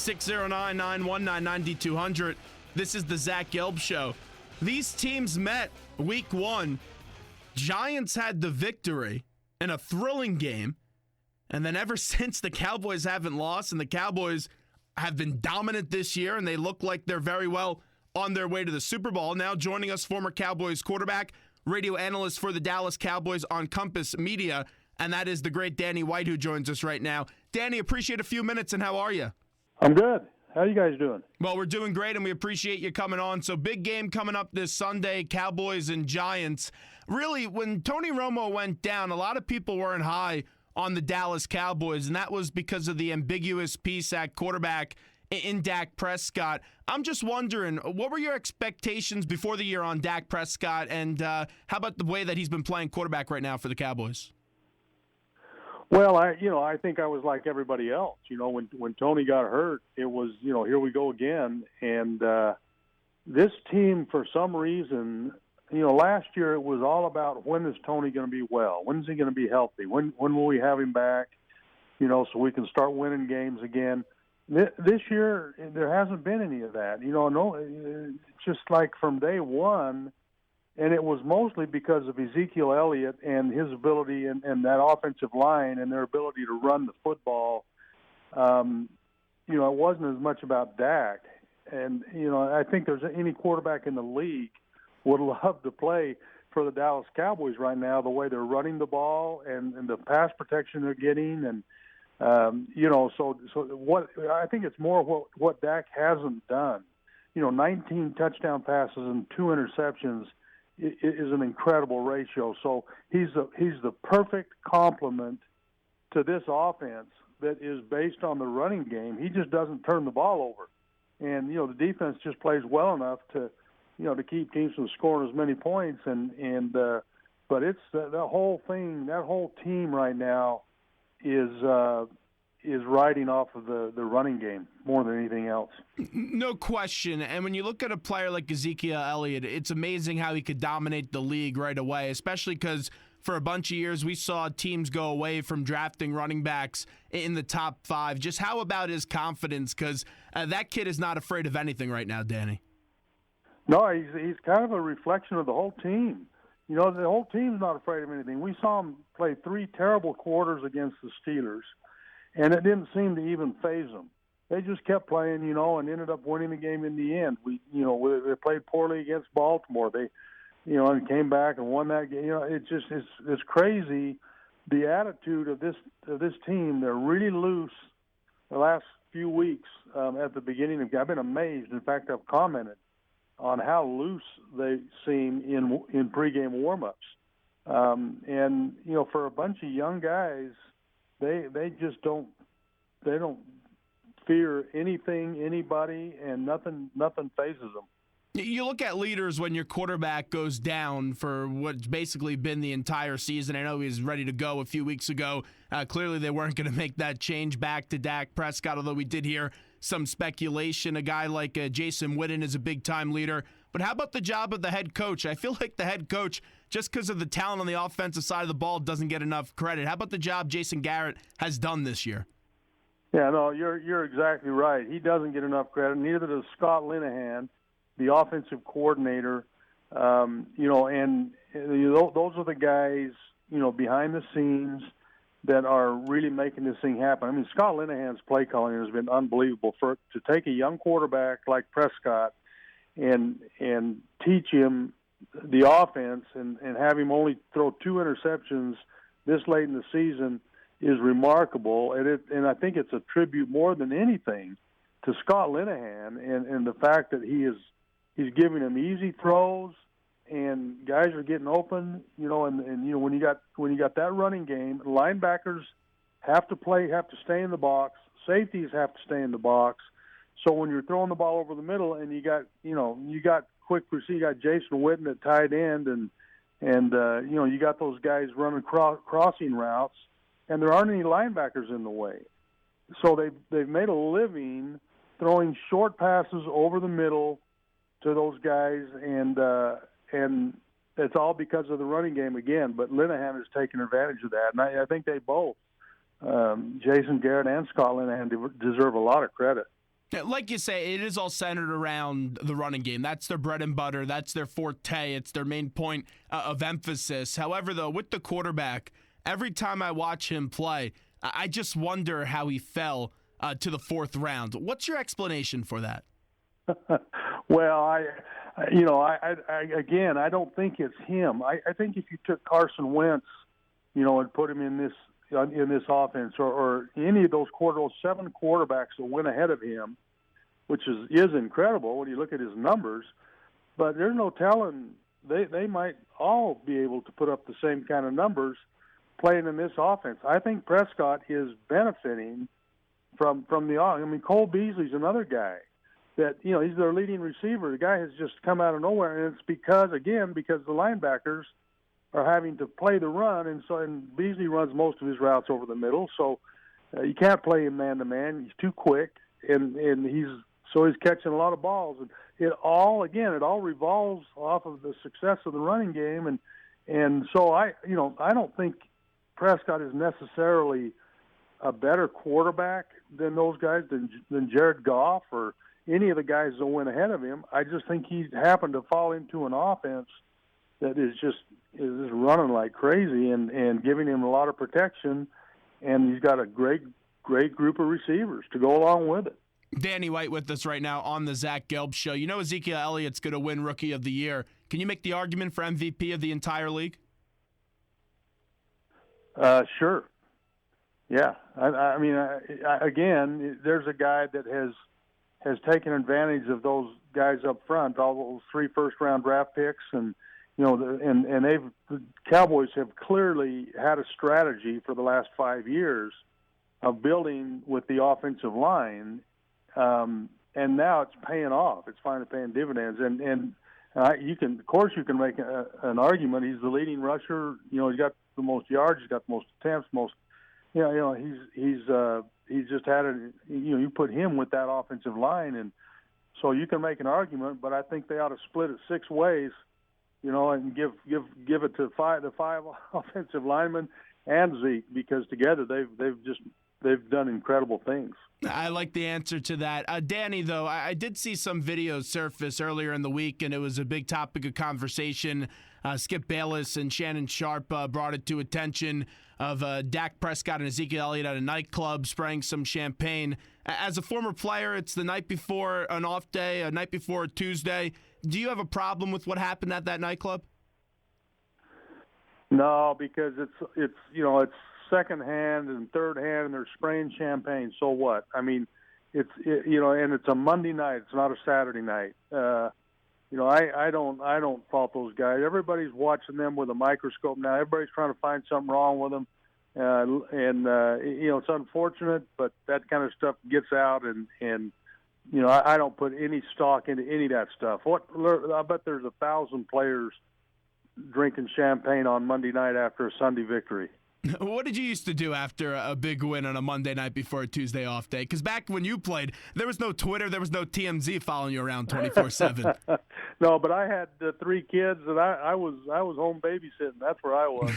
609-919-9200. This is the Zach Gelb Show. These teams met week one. Giants had the victory in a thrilling game. And then ever since, the Cowboys haven't lost, and the Cowboys have been dominant this year, and they look like they're very well on their way to the Super Bowl. Now joining us, former Cowboys quarterback, radio analyst for the Dallas Cowboys on Compass Media, and that is the great Danny White, who joins us right now. Danny, appreciate a few minutes, and how are you? I'm good. How are you guys doing? Well, we're doing great, and we appreciate you coming on. So big game coming up this Sunday, Cowboys and Giants. Really, when Tony Romo went down, a lot of people weren't high on the Dallas Cowboys, and that was because of the ambiguous piece at quarterback in Dak Prescott. I'm just wondering, what were your expectations before the year on Dak Prescott, and how about the way that he's been playing quarterback right now for the Cowboys? Well, I think I was like everybody else. When Tony got hurt, it was, here we go again. And this team, for some reason, last year it was all about when is Tony going to be well? When is he going to be healthy? When will we have him back? So we can start winning games again. This year, there hasn't been any of that. It's just like from day one. And it was mostly because of Ezekiel Elliott and his ability and that offensive line and their ability to run the football. It wasn't as much about Dak. And, I think there's any quarterback in the league would love to play for the Dallas Cowboys right now, the way they're running the ball and the pass protection they're getting. And, so what I think it's more what Dak hasn't done. 19 touchdown passes and 2 interceptions is an incredible ratio. So he's the perfect complement to this offense that is based on the running game. He just doesn't turn the ball over, and the defense just plays well enough to keep teams from scoring as many points. But it's the whole thing. That whole team right now is riding off of the running game more than anything else. No question. And when you look at a player like Ezekiel Elliott, it's amazing how he could dominate the league right away, especially because for a bunch of years we saw teams go away from drafting running backs in the top 5. Just how about his confidence? Because that kid is not afraid of anything right now, Danny. No, he's kind of a reflection of the whole team. The whole team's not afraid of anything. We saw him play 3 terrible quarters against the Steelers, and it didn't seem to even faze them. They just kept playing, and ended up winning the game in the end. They played poorly against Baltimore. They, and came back and won that game. It's crazy, the attitude of this team. They're really loose the last few weeks at the beginning of. I've been amazed. In fact, I've commented on how loose they seem in pregame warmups. And for a bunch of young guys, they just don't fear anything, anybody, and nothing phases them. You look at leaders when your quarterback goes down for what's basically been the entire season. I know he was ready to go a few weeks ago. Clearly they weren't going to make that change back to Dak Prescott, although we did hear some speculation. A guy like Jason Witten is a big-time leader. But how about the job of the head coach? I feel like the head coach, just because of the talent on the offensive side of the ball, doesn't get enough credit. How about the job Jason Garrett has done this year? Yeah, no, you're exactly right. He doesn't get enough credit. Neither does Scott Linehan, the offensive coordinator. And those are the guys, behind the scenes that are really making this thing happen. I mean, Scott Linehan's play calling has been unbelievable. To take a young quarterback like Prescott and teach him the offense and have him only throw 2 interceptions this late in the season is remarkable. And I think it's a tribute more than anything to Scott Linehan and the fact that he's giving them easy throws and guys are getting open, and when you got that running game, linebackers have to stay in the box, safeties have to stay in the box. So when you're throwing the ball over the middle and you got quick receiver, you got Jason Witten at tight end and you got those guys running crossing routes, and there aren't any linebackers in the way. So they've made a living throwing short passes over the middle to those guys, and it's all because of the running game again. But Linehan has taken advantage of that, and I think they both, Jason Garrett and Scott Linehan, deserve a lot of credit. Like you say, it is all centered around the running game. That's their bread and butter. That's their forte. It's their main point of emphasis. However, though, with the quarterback, every time I watch him play, I just wonder how he fell to the fourth round. What's your explanation for that? Well, again, I don't think it's him. I think if you took Carson Wentz, and put him in this offense, or any of those 7 quarterbacks that went ahead of him, which is incredible when you look at his numbers, but there's no telling they might all be able to put up the same kind of numbers playing in this offense. I think Prescott is benefiting from the. I mean, Cole Beasley's another guy that he's their leading receiver. The guy has just come out of nowhere, and it's because the linebackers are having to play the run, and Beasley runs most of his routes over the middle, so you can't play him man to man. He's too quick, and he's catching a lot of balls, and it all revolves off of the success of the running game, and so I don't think Prescott is necessarily a better quarterback than those guys, than Jared Goff or any of the guys that went ahead of him. I just think he happened to fall into an offense that is just running like crazy and giving him a lot of protection, and he's got a great group of receivers to go along with it. Danny White with us right now on the Zach Gelb Show. Ezekiel Elliott's going to win Rookie of the Year. Can you make the argument for MVP of the entire league? Sure. Yeah. I mean, again, there's a guy that has taken advantage of those guys up front, all those 3 first-round draft picks, and the Cowboys have clearly had a strategy for the last 5 years of building with the offensive line, and now it's paying off. It's finally paying dividends, and you can make an argument. He's the leading rusher. He's got the most yards. He's got the most attempts. He's just had you put him with that offensive line, and so you can make an argument. But I think they ought to split it 6 ways. And give it to the 5 offensive linemen and Zeke, because together they've done incredible things. I like the answer to that. Danny, though, I did see some videos surface earlier in the week, and it was a big topic of conversation. Skip Bayless and Shannon Sharp brought it to attention of Dak Prescott and Ezekiel Elliott at a nightclub spraying some champagne. As a former player, it's the night before an off day, a night before a Tuesday. Do you have a problem with what happened at that nightclub? No, because it's second hand and third hand, and they're spraying champagne. So what? I mean, and it's a Monday night. It's not a Saturday night. I don't fault those guys. Everybody's watching them with a microscope now. Everybody's trying to find something wrong with them, it's unfortunate, but that kind of stuff gets out, and I don't put any stock into any of that stuff. I bet there's 1,000 players drinking champagne on Monday night after a Sunday victory. What did you used to do after a big win on a Monday night before a Tuesday off day? Because back when you played, there was no Twitter, there was no TMZ following you around 24/7. No, but I had 3 kids, and I was home babysitting. That's where I was.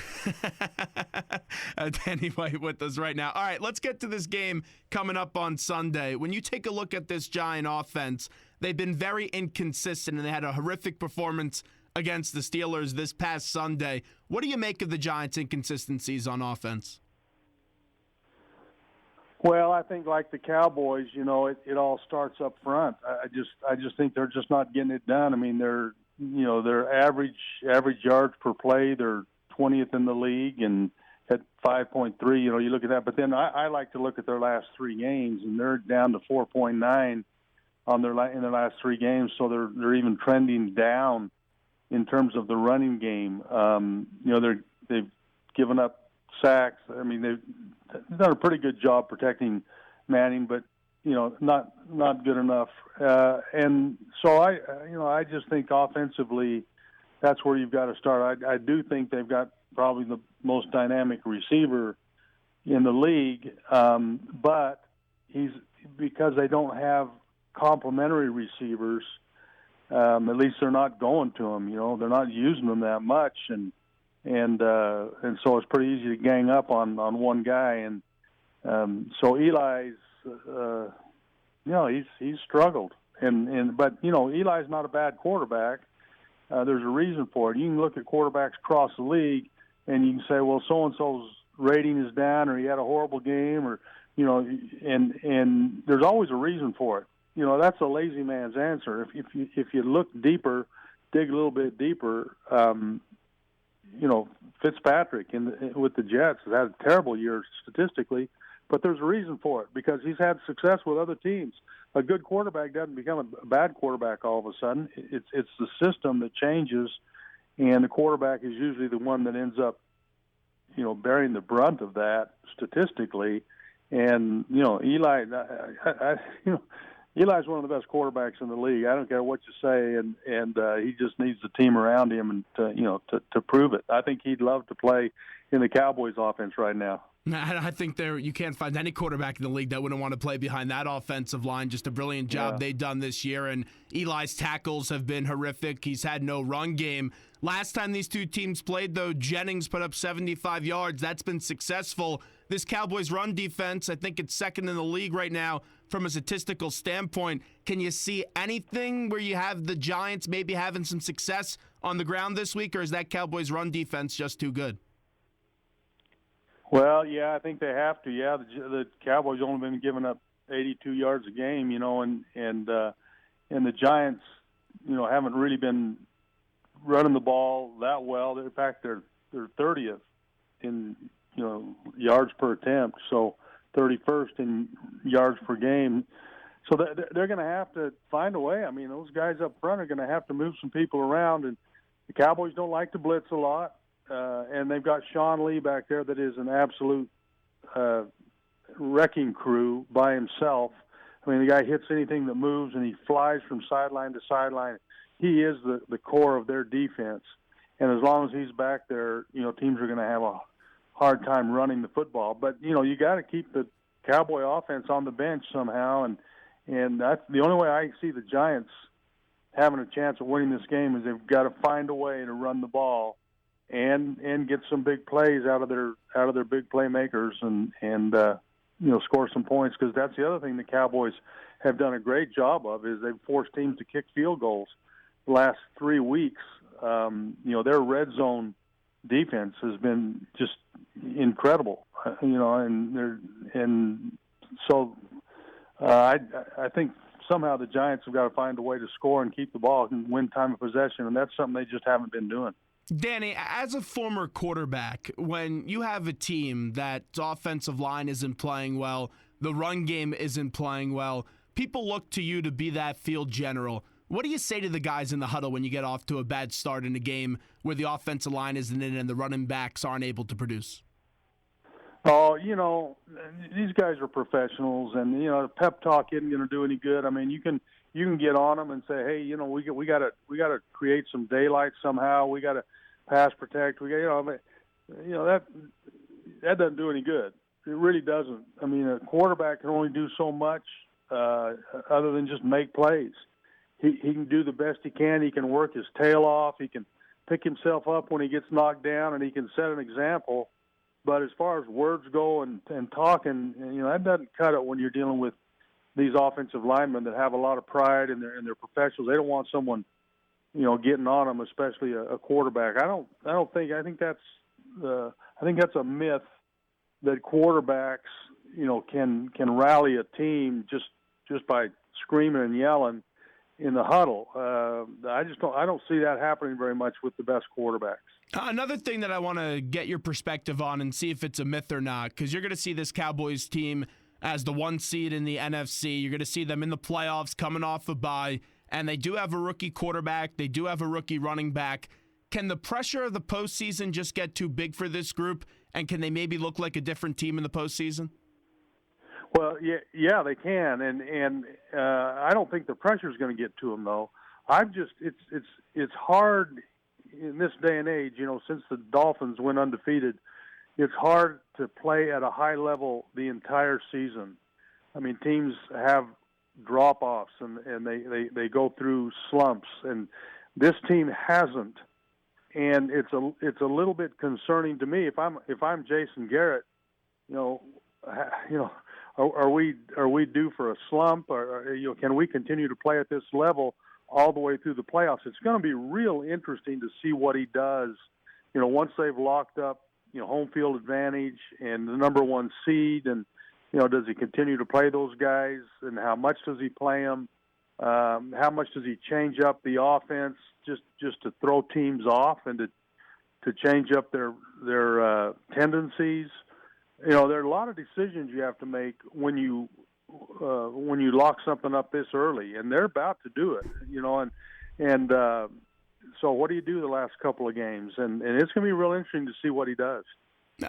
Danny White with us right now. All right, let's get to this game coming up on Sunday. When you take a look at this Giant offense, they've been very inconsistent, and they had a horrific performance against the Steelers this past Sunday. What do you make of the Giants' inconsistencies on offense? Well, I think like the Cowboys, it all starts up front. I just think they're just not getting it done. I mean, they're average yards per play. They're 20th in the league and at 5.3. You look at that, but then I like to look at their last 3 games, and they're down to 4.9 in their last 3 games. So they're even trending down in terms of the running game. They've given up sacks. I mean, they've done a pretty good job protecting Manning, but not good enough. And so I just think offensively, that's where you've got to start. I do think they've got probably the most dynamic receiver in the league, but because they don't have complementary receivers. At least they're not going to him. They're not using them that much, and so it's pretty easy to gang up on one guy. And so Eli's, he's struggled, but Eli's not a bad quarterback. There's a reason for it. You can look at quarterbacks across the league, and you can say, well, so and so's rating is down, or he had a horrible game, or and there's always a reason for it. That's a lazy man's answer. If you look deeper, dig a little bit deeper, Fitzpatrick with the Jets has had a terrible year statistically, but there's a reason for it because he's had success with other teams. A good quarterback doesn't become a bad quarterback all of a sudden. It's the system that changes, and the quarterback is usually the one that ends up, bearing the brunt of that statistically. And Eli, Eli's one of the best quarterbacks in the league. I don't care what you say, and he just needs the team around him and to prove it. I think he'd love to play in the Cowboys offense right now. I think you can't find any quarterback in the league that wouldn't want to play behind that offensive line. Just a brilliant job they've done this year, and Eli's tackles have been horrific. He's had no run game. Last time these two teams played, though, Jennings put up 75 yards. That's been successful. This Cowboys run defense, I think it's second in the league right now from a statistical standpoint. Can you see anything where you have the Giants maybe having some success on the ground this week, or is that Cowboys run defense just too good? Well, yeah, I think they have to. Yeah, the Cowboys only been giving up 82 yards a game, and the Giants, haven't really been running the ball that well. In fact, they're 30th in yards per attempt, so 31st in yards per game. So they're going to have to find a way. I mean, those guys up front are going to have to move some people around, and the Cowboys don't like to blitz a lot. And they've got Sean Lee back there that is an absolute wrecking crew by himself. I mean, the guy hits anything that moves, and he flies from sideline to sideline. He is the core of their defense. And as long as he's back there, teams are going to have a hard time running the football. But, you got to keep the Cowboy offense on the bench somehow. And that's the only way I see the Giants having a chance of winning this game is they've got to find a way to run the ball and get some big plays out of their big playmakers and score some points, because that's the other thing the Cowboys have done a great job of is they've forced teams to kick field goals the last 3 weeks. Their red zone defense has been just incredible, I think somehow the Giants have got to find a way to score and keep the ball and win time of possession, and that's something they just haven't been doing. Danny, as a former quarterback, when you have a team that offensive line isn't playing well, the run game isn't playing well, people look to you to be that field general. What do you say to the guys in the huddle when you get off to a bad start in a game where the offensive line isn't in and the running backs aren't able to produce? Oh, these guys are professionals, and pep talk isn't going to do any good. I mean, you can get on them and say, hey, we got to create some daylight somehow. We got to pass protect. That doesn't do any good. It really doesn't. I mean, a quarterback can only do so much other than just make plays. He can do the best he can. He can work his tail off. He can pick himself up when he gets knocked down, and he can set an example. But as far as words go and talking, that doesn't cut it when you're dealing with these offensive linemen that have a lot of pride and they're professionals. They don't want someone, getting on them, especially a quarterback. I think that's a myth that quarterbacks, can rally a team just by screaming and yelling in the huddle. I don't see that happening very much with the best quarterbacks. Another thing that I want to get your perspective on and see if it's a myth or not, because you're going to see this Cowboys team as the 1 seed in the NFC. You're going to see them in the playoffs coming off a bye, and they do have a rookie quarterback. They do have a rookie running back. Can the pressure of the postseason just get too big for this group, and can they maybe look like a different team in the postseason? Well, yeah, they can, and I don't think the pressure is going to get to them though. It's hard in this day and age, since the Dolphins went undefeated. It's hard to play at a high level the entire season. I mean, teams have drop-offs and they go through slumps, and this team hasn't. And it's a little bit concerning to me. If I'm Jason Garrett, are we due for a slump? Or can we continue to play at this level all the way through the playoffs? It's going to be real interesting to see what he does. Once they've locked up, home field advantage and the number one seed, and does he continue to play those guys, and how much does he play them? How much does he change up the offense just to throw teams off and to change up their tendencies? There are a lot of decisions you have to make when you lock something up this early, and they're about to do it. So what do you do the last couple of games? And it's going to be real interesting to see what he does.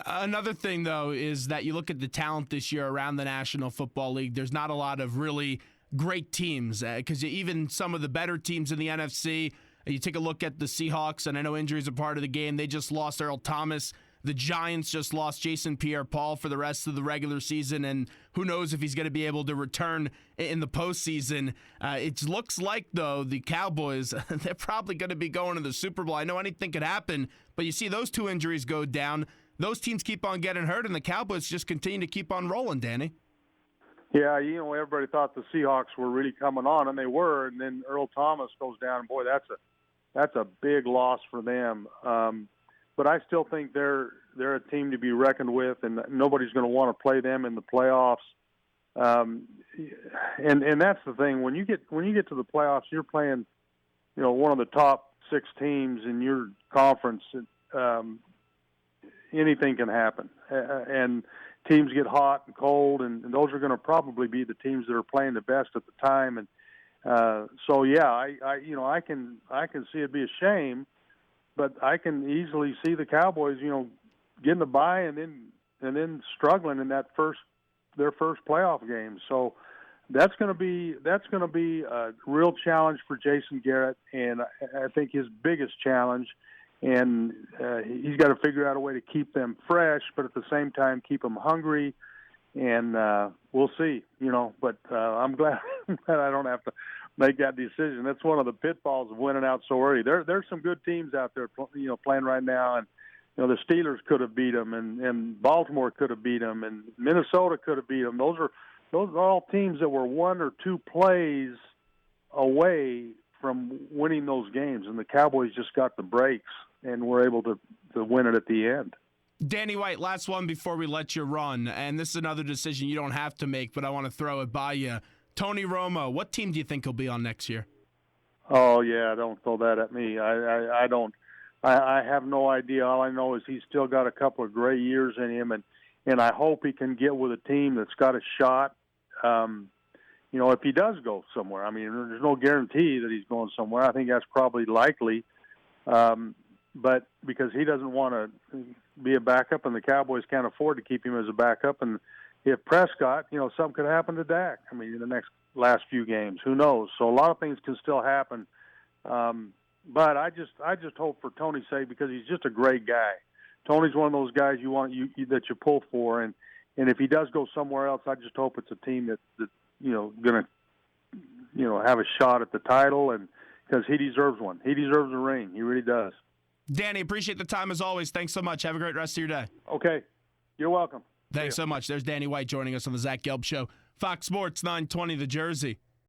Another thing, though, is that you look at the talent this year around the National Football League. There's not a lot of really great teams, because even some of the better teams in the NFC, you take a look at the Seahawks, and I know injuries are part of the game. They just lost Earl Thomas. The Giants just lost Jason Pierre-Paul for the rest of the regular season, and who knows if he's going to be able to return in the postseason. It looks like, though, the Cowboys, they're probably going to be going to the Super Bowl. I know anything could happen, but you see those two injuries go down. Those teams keep on getting hurt, and the Cowboys just continue to keep on rolling, Danny. Yeah, everybody thought the Seahawks were really coming on, and they were, and then Earl Thomas goes down, and boy, that's a big loss for them. But I still think they're a team to be reckoned with, and nobody's going to want to play them in the playoffs. And that's the thing, when you get to the playoffs, you're playing, one of the top 6 teams in your conference. Anything can happen, and teams get hot and cold, and those are going to probably be the teams that are playing the best at the time. And so, yeah, I can see it be a shame. But I can easily see the Cowboys, getting a bye and then struggling in their first playoff game. So that's going to be a real challenge for Jason Garrett, and I think his biggest challenge. And he's got to figure out a way to keep them fresh, but at the same time keep them hungry. And we'll see, But I'm glad I don't have to make that decision. That's one of the pitfalls of winning out so early. There's some good teams out there, playing right now, and the Steelers could have beat them, and Baltimore could have beat them, and Minnesota could have beat them. Those are all teams that were 1 or 2 plays away from winning those games, and the Cowboys just got the breaks and were able to win it at the end. Danny White, last one before we let you run, and this is another decision you don't have to make, but I want to throw it by you. Tony Romo, what team do you think he'll be on next year? Oh, yeah, don't throw that at me. I don't. I have no idea. All I know is he's still got a couple of great years in him, and I hope he can get with a team that's got a shot. If he does go somewhere, I mean, there's no guarantee that he's going somewhere. I think that's probably likely. But because he doesn't want to be a backup, and the Cowboys can't afford to keep him as a backup, and if Prescott, something could happen to Dak. I mean, in the last few games, who knows? So a lot of things can still happen. But I just hope for Tony's sake, because he's just a great guy. Tony's one of those guys that you pull for, and if he does go somewhere else, I just hope it's a team that going to have a shot at the title, and because he deserves one. He deserves a ring. He really does. Danny, appreciate the time as always. Thanks so much. Have a great rest of your day. Okay. You're welcome. Thanks so much. There's Danny White joining us on the Zach Gelb Show. Fox Sports 920 The Jersey.